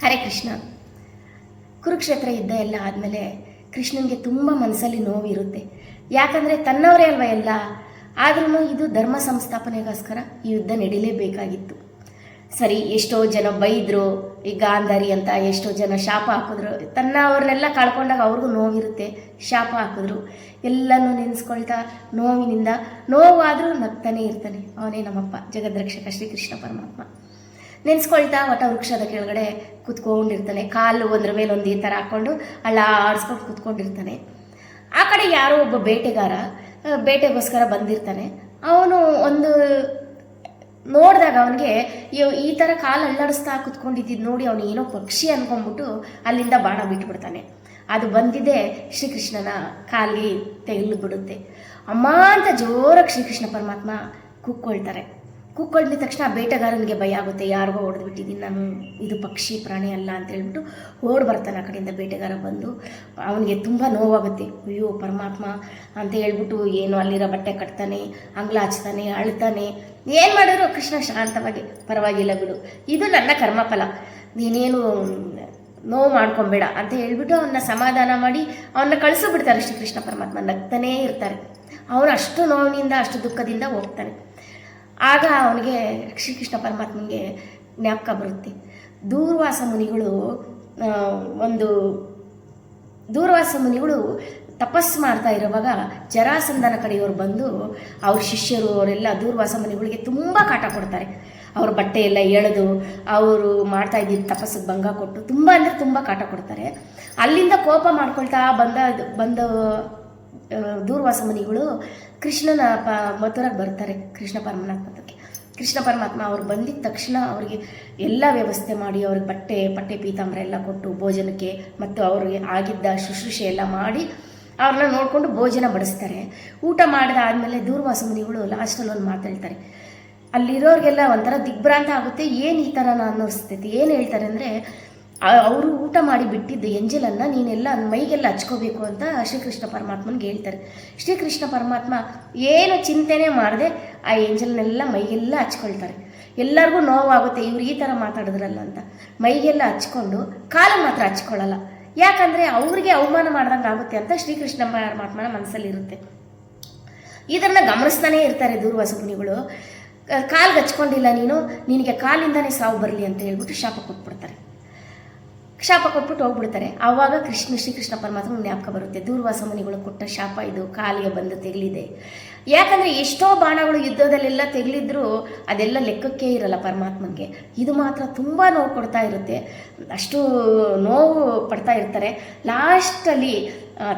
ಹರೇ ಕೃಷ್ಣ. ಕುರುಕ್ಷೇತ್ರ ಯುದ್ಧ ಎಲ್ಲ ಆದಮೇಲೆ ಕೃಷ್ಣನಿಗೆ ತುಂಬ ಮನಸ್ಸಲ್ಲಿ ನೋವಿರುತ್ತೆ. ಯಾಕಂದರೆ ತನ್ನವರೇ ಅಲ್ವ ಎಲ್ಲ. ಆದ್ರೂ ಇದು ಧರ್ಮ ಸಂಸ್ಥಾಪನೆಗೋಸ್ಕರ ಈ ಯುದ್ಧ ನಡೀಲೇಬೇಕಾಗಿತ್ತು. ಸರಿ, ಎಷ್ಟೋ ಜನ ಬೈದರು, ಈ ಗಾಂಧಾರಿ ಅಂತ ಎಷ್ಟೋ ಜನ ಶಾಪ ಹಾಕಿದ್ರು. ಅವ್ರನ್ನೆಲ್ಲ ಕಳ್ಕೊಂಡಾಗ ಅವ್ರಿಗೂ ನೋವಿರುತ್ತೆ, ಶಾಪ ಹಾಕಿದ್ರು. ಎಲ್ಲನೂ ನೆನೆಸ್ಕೊಳ್ತಾ ನೋವಿನಿಂದ ನೋವಾದರೂ ನಗ್ತಾನೆ ಇರ್ತಾನೆ. ಅವನೇ ನಮ್ಮಪ್ಪ ಜಗದ್ರಕ್ಷಕ ಶ್ರೀಕೃಷ್ಣ ಪರಮಾತ್ಮ. ನೆನೆಸ್ಕೊಳ್ತಾ ವಟ ವೃಕ್ಷದ ಕೆಳಗಡೆ ಕುತ್ಕೊಂಡಿರ್ತಾನೆ. ಕಾಲು ಒಂದ್ರ ಮೇಲೆ ಒಂದು ಈ ಥರ ಹಾಕ್ಕೊಂಡು ಆಡಿಸ್ಕೊಂಡು ಕುತ್ಕೊಂಡಿರ್ತಾನೆ. ಆ ಕಡೆ ಯಾರೋ ಒಬ್ಬ ಬೇಟೆಗಾರ ಬೇಟೆಗೋಸ್ಕರ ಬಂದಿರ್ತಾನೆ. ಅವನು ಒಂದು ನೋಡಿದಾಗ ಅವನಿಗೆ ಈ ಥರ ಕಾಲು ಅಲ್ಲಾಡಿಸ್ತಾ ಕುತ್ಕೊಂಡಿದ್ದು ನೋಡಿ ಅವನು ಏನೋ ಪಕ್ಷಿ ಅಂದ್ಕೊಂಡ್ಬಿಟ್ಟು ಅಲ್ಲಿಂದ ಬಾಣ ಬಿಟ್ಬಿಡ್ತಾನೆ. ಅದು ಬಂದಿದ್ದೇ ಶ್ರೀಕೃಷ್ಣನ ಕಾಲಿಗೆ ತೆಗೆದುಬಿಡುತ್ತೆ. ಅಮ್ಮ ಅಂತ ಜೋರಾಗಿ ಶ್ರೀಕೃಷ್ಣ ಪರಮಾತ್ಮ ಕೂಕ್ಕೊಳ್ತಾರೆ. ಕೂಕ್ಕೊಳ್ದ ತಕ್ಷಣ ಆ ಬೇಟೆಗಾರನಿಗೆ ಭಯ ಆಗುತ್ತೆ. ಯಾರಿಗೋ ಹೊಡೆದ್ಬಿಟ್ಟಿದ್ದೀನಿ ನಾನು, ಇದು ಪಕ್ಷಿ ಪ್ರಾಣಿ ಅಲ್ಲ ಅಂತ ಹೇಳ್ಬಿಟ್ಟು ಓಡಿ ಬರ್ತಾನೆ. ಆ ಕಡೆಯಿಂದ ಬೇಟೆಗಾರ ಬಂದು ಅವನಿಗೆ ತುಂಬ ನೋವಾಗುತ್ತೆ. ಅಯ್ಯೋ ಪರಮಾತ್ಮ ಅಂತ ಹೇಳ್ಬಿಟ್ಟು ಏನು ಅಲ್ಲಿರೋ ಬಟ್ಟೆ ಕಟ್ತಾನೆ, ಅಂಗ್ಲ ಹಚ್ತಾನೆ, ಅಳ್ತಾನೆ. ಏನು ಮಾಡಿದ್ರು ಕೃಷ್ಣ ಶಾಂತವಾಗಿ ಪರವಾಗಿಲ್ಲ ಬಿಡು, ಇದು ನನ್ನ ಕರ್ಮಫಲ, ನೀನೇನು ನೋವು ಮಾಡ್ಕೊಬೇಡ ಅಂತ ಹೇಳ್ಬಿಟ್ಟು ಅವನ್ನ ಸಮಾಧಾನ ಮಾಡಿ ಅವನ್ನ ಕಳಿಸ್ಬಿಡ್ತಾರೆ. ಶ್ರೀಕೃಷ್ಣ ಪರಮಾತ್ಮ ನಗ್ತಾನೇ ಇರ್ತಾರೆ. ಅವನು ಅಷ್ಟು ನೋವಿನಿಂದ ಅಷ್ಟು ದುಃಖದಿಂದ ಹೋಗ್ತಾನೆ. ಆಗ ಅವನಿಗೆ ಶ್ರೀಕೃಷ್ಣ ಪರಮಾತ್ಮನಿಗೆ ಜ್ಞಾಪಕ ಬರುತ್ತೆ. ದೂರ್ವಾಸ ಮುನಿಗಳು ತಪಸ್ಸು ಮಾಡ್ತಾ ಇರುವಾಗ ಜರಾಸಂಧನ ಕಡೆಯವರು ಬಂದು ಅವ್ರ ಶಿಷ್ಯರು ಅವರೆಲ್ಲ ದೂರ್ವಾಸ ಮುನಿಗಳಿಗೆ ತುಂಬ ಕಾಟ ಕೊಡ್ತಾರೆ. ಅವ್ರ ಬಟ್ಟೆ ಎಲ್ಲ ಎಳೆದು ಅವರು ಮಾಡ್ತಾ ಇದ್ದಿದ್ದ ತಪಸ್ಸಿಗೆ ಭಂಗ ಕೊಟ್ಟು ತುಂಬ ಅಂದರೆ ತುಂಬ ಕಾಟ ಕೊಡ್ತಾರೆ. ಅಲ್ಲಿಂದ ಕೋಪ ಮಾಡ್ಕೊಳ್ತಾ ಬಂದ ದೂರ್ವಾಸ ಮುನಿಗಳು ಕೃಷ್ಣನ ಮಥುರಾಗೆ ಬರ್ತಾರೆ. ಕೃಷ್ಣ ಪರಮಾತ್ಮ ಅವ್ರು ಬಂದಿದ್ದ ತಕ್ಷಣ ಅವ್ರಿಗೆ ಎಲ್ಲ ವ್ಯವಸ್ಥೆ ಮಾಡಿ ಅವ್ರಿಗೆ ಪಟ್ಟೆ ಪೀತಾಂಬರ ಎಲ್ಲ ಕೊಟ್ಟು ಭೋಜನಕ್ಕೆ ಮತ್ತು ಅವ್ರಿಗೆ ಆಗಿದ್ದ ಶುಶ್ರೂಷೆ ಎಲ್ಲ ಮಾಡಿ ಅವ್ರನ್ನ ನೋಡಿಕೊಂಡು ಭೋಜನ ಬಡಿಸ್ತಾರೆ. ಊಟ ಮಾಡಿದಾದ್ಮೇಲೆ ದೂರ್ವಾಸ ಮುನಿಗಳು ಲಾಸ್ಟಲ್ಲಿ ಒಂದು ಮಾತಾಡ್ತಾರೆ. ಅಲ್ಲಿರೋರಿಗೆಲ್ಲ ಒಂಥರ ದಿಗ್ಭ್ರಾಂತ ಆಗುತ್ತೆ. ಏನು ಈ ಥರ ಅನ್ನಿಸ್ತೈತಿ. ಏನು ಹೇಳ್ತಾರೆ ಅಂದರೆ, ಅವರು ಊಟ ಮಾಡಿ ಬಿಟ್ಟಿದ್ದು ಎಂಜಲನ್ನು ನೀನೆಲ್ಲ ಮೈಗೆಲ್ಲ ಹಚ್ಕೋಬೇಕು ಅಂತ ಶ್ರೀಕೃಷ್ಣ ಪರಮಾತ್ಮನಿಗೆ ಹೇಳ್ತಾರೆ. ಶ್ರೀಕೃಷ್ಣ ಪರಮಾತ್ಮ ಏನು ಚಿಂತೆನೇ ಮಾಡದೆ ಆ ಎಂಜಲನ್ನೆಲ್ಲ ಮೈಗೆಲ್ಲ ಹಚ್ಕೊಳ್ತಾರೆ. ಎಲ್ಲರಿಗೂ ನೋವಾಗುತ್ತೆ, ಇವ್ರು ಈ ಥರ ಮಾತಾಡಿದ್ರಲ್ಲ ಅಂತ. ಮೈಗೆಲ್ಲ ಹಚ್ಕೊಂಡು ಕಾಲು ಮಾತ್ರ ಹಚ್ಕೊಳ್ಳಲ್ಲ. ಯಾಕಂದರೆ ಅವ್ರಿಗೆ ಅವಮಾನ ಮಾಡ್ದಂಗೆ ಆಗುತ್ತೆ ಅಂತ ಶ್ರೀಕೃಷ್ಣ ಪರಮಾತ್ಮನ ಮನಸ್ಸಲ್ಲಿರುತ್ತೆ. ಇದನ್ನು ಗಮನಿಸ್ತಾನೇ ಇರ್ತಾರೆ ದೂರ್ವಾಸ ಮುನಿಗಳು. ಕಾಲ್ಗೆ ಹಚ್ಕೊಂಡಿಲ್ಲ ನಿನಗೆ ಕಾಲಿಂದಾನೇ ಸಾವು ಬರಲಿ ಅಂತ ಹೇಳ್ಬಿಟ್ಟು ಶಾಪ ಕೊಟ್ಬಿಟ್ಟು ಹೋಗ್ಬಿಡ್ತಾರೆ. ಆವಾಗ ಶ್ರೀಕೃಷ್ಣ ಪರಮಾತ್ಮ ಜ್ಞಾಪಕ ಬರುತ್ತೆ. ದೂರ್ವಾಸ ಮುನಿಗಳು ಕೊಟ್ಟ ಶಾಪ ಇದು ಕಾಲಿಗೆ ಬಂದು ತೆಗಲಿದೆ. ಯಾಕಂದರೆ ಎಷ್ಟೋ ಬಾಣಗಳು ಯುದ್ಧದಲ್ಲೆಲ್ಲ ತೆಗಲಿದ್ರು ಅದೆಲ್ಲ ಲೆಕ್ಕಕ್ಕೆ ಇರಲ್ಲ ಪರಮಾತ್ಮನಿಗೆ. ಇದು ಮಾತ್ರ ತುಂಬ ನೋವು ಕೊಡ್ತಾ ಇರುತ್ತೆ. ಅಷ್ಟು ನೋವು ಪಡ್ತಾ ಇರ್ತಾರೆ. ಲಾಸ್ಟಲ್ಲಿ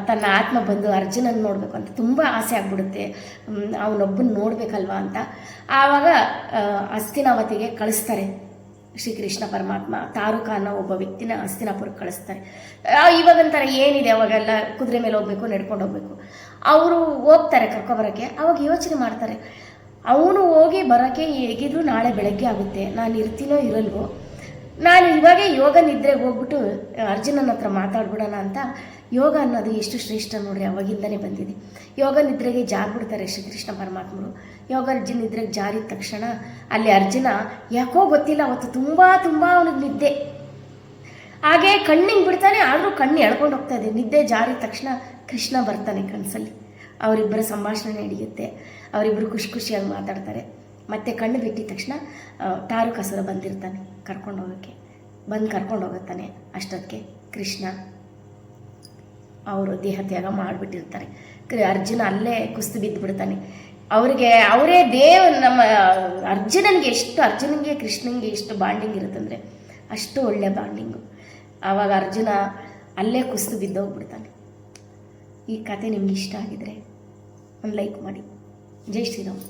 ತನ್ನ ಆತ್ಮ ಬಂದು ಅರ್ಜುನನ ನೋಡಬೇಕು ಅಂತ ತುಂಬ ಆಸೆ ಆಗ್ಬಿಡುತ್ತೆ. ಅವನೊಬ್ಬನ ನೋಡಬೇಕಲ್ವಾ ಅಂತ. ಆವಾಗ ಹಸ್ತಿನಾವತಿಗೆ ಕಳಿಸ್ತಾರೆ ಶ್ರೀಕೃಷ್ಣ ಪರಮಾತ್ಮ. ತಾರುಕ ಅನ್ನೋ ಒಬ್ಬ ವ್ಯಕ್ತಿನ ಹಸ್ತಿನಾಪುರಕ್ಕೆ ಕಳಿಸ್ತಾರೆ. ಇವಾಗಂತಾರೆ ಏನಿದೆ, ಅವಾಗೆಲ್ಲ ಕುದುರೆ ಮೇಲೆ ಹೋಗ್ಬೇಕು, ನಡ್ಕೊಂಡು ಹೋಗ್ಬೇಕು. ಅವರು ಹೋಗ್ತಾರೆ ಕರ್ಕೊಬರೋಕ್ಕೆ. ಅವಾಗ ಯೋಚನೆ ಮಾಡ್ತಾರೆ, ಅವನು ಹೋಗಿ ಬರೋಕ್ಕೆ ಹೇಗಿದ್ರು ನಾಳೆ ಬೆಳಗ್ಗೆ ಆಗುತ್ತೆ, ನಾನು ಇರ್ತೀನೋ ಇರಲ್ವೋ, ನಾನು ಇವಾಗೇ ಯೋಗ ನಿದ್ರೆಗೆ ಹೋಗ್ಬಿಟ್ಟು ಅರ್ಜುನನ ಹತ್ರ ಮಾತಾಡ್ಬಿಡೋಣ ಅಂತ. ಯೋಗ ಅನ್ನೋದು ಎಷ್ಟು ಶ್ರೇಷ್ಠ ನೋಡ್ರಿ, ಅವಾಗಿಂದನೇ ಬಂದಿದೆ. ಯೋಗ ನಿದ್ರೆಗೆ ಜಾರ್ಬಿಡ್ತಾರೆ ಶ್ರೀಕೃಷ್ಣ ಪರಮಾತ್ಮರು. ಯೋಗ ನಿದ್ರೆಗೆ ಜಾರಿದ ತಕ್ಷಣ ಅಲ್ಲಿ ಅರ್ಜುನ ಯಾಕೋ ಗೊತ್ತಿಲ್ಲ ಅವತ್ತು ತುಂಬ ಅವನಿಗೆ ನಿದ್ದೆ. ಹಾಗೆ ಕಣ್ಣಿಗೆ ಬಿಡ್ತಾನೆ, ಆದರೂ ಕಣ್ಣು ಎಳ್ಕೊಂಡು ಹೋಗ್ತಾ ಇದೆ. ನಿದ್ದೆ ಜಾರಿದ ತಕ್ಷಣ ಕೃಷ್ಣ ಬರ್ತಾನೆ ಕನಸಲ್ಲಿ. ಅವರಿಬ್ಬರ ಸಂಭಾಷಣೆ ನಡೆಯುತ್ತೆ. ಅವರಿಬ್ಬರು ಖುಷಿಯಾಗಿ ಮಾತಾಡ್ತಾರೆ. ಮತ್ತೆ ಕಣ್ಣು ಬಿಟ್ಟಿದ ತಕ್ಷಣ ತಾರುಕಾಸುರ ಬಂದಿರ್ತಾನೆ ಕರ್ಕೊಂಡು ಹೋಗುತ್ತಾನೆ. ಅಷ್ಟೊತ್ತಿಗೆ ಕೃಷ್ಣ ಅವರು ದೇಹ ತ್ಯಾಗ ಮಾಡಿಬಿಟ್ಟಿರ್ತಾರೆ. ಅರ್ಜುನ ಅಲ್ಲೇ ಕುಸ್ತು ಬಿದ್ದುಬಿಡ್ತಾನೆ. ಅವರೇ ನಮ್ಮ ಅರ್ಜುನನಿಗೆ ಕೃಷ್ಣನಿಗೆ ಎಷ್ಟು ಬಾಂಡಿಂಗ್ ಇರುತ್ತಂದರೆ ಅಷ್ಟು ಒಳ್ಳೆ ಬಾಂಡಿಂಗು. ಆವಾಗ ಅರ್ಜುನ ಅಲ್ಲೇ ಕುಸ್ತು ಬಿದ್ದೋಗ್ಬಿಡ್ತಾನೆ. ಈ ಕತೆ ನಿಮ್ಗೆ ಇಷ್ಟ ಆಗಿದರೆ ಒಂದು ಲೈಕ್ ಮಾಡಿ. ಜೈ ಶ್ರೀರಾಮ್.